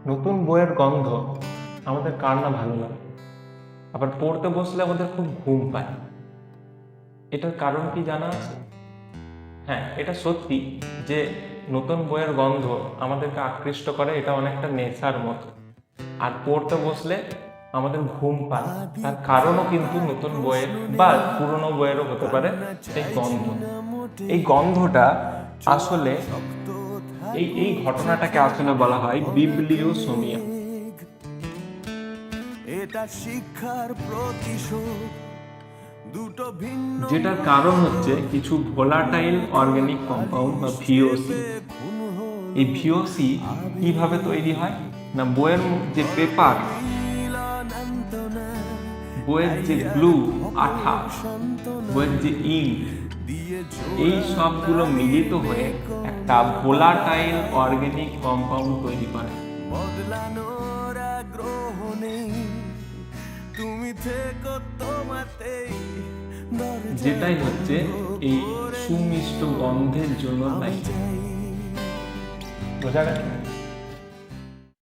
নতুন বইয়ের গন্ধ আমাদের কার না ভালো লাগে, আবার পড়তে বসলে আমাদের খুব ঘুম পায়। এটার কারণ কি জানা আছে? হ্যাঁ, এটা সত্যি যে নতুন বইয়ের গন্ধ আমাদেরকে আকৃষ্ট করে, এটা অনেকটা নেশার মতো। আর পড়তে বসলে আমাদের ঘুম পায়, তার কারণও কিন্তু নতুন বইয়ের বা পুরনো বইয়েরও হতে পারে সেই গন্ধ। এই গন্ধটা আসলে এই ঘটনাটাকে আসলে বলা হয় বিবলিওসোমিয়া। এটা শিক্ষার প্রতিশোধ, দুটো ভিন্ন যেটার কারণ হচ্ছে কিছু ভোলাটাইল অর্গানিক কম্পাউন্ড বা ভিওসি। এই ভিওসি কিভাবে তৈরি হয় না, বইয়ের যে পেপার, বইয়ের যে গ্লু আঠা, বইয়ের যে ইঙ্ক, এই সবগুলো মিলিত হয়ে একটা ভোলাটাইল অর্গানিক কম্পাউন্ড তৈরি করে। বদলানোর আগ্রহ নেই, তুমি থেকো তোমাতেই, যেটাই হচ্ছে এই সুমিষ্ট গন্ধের জন্য দায়ী। বোঝা গেছে?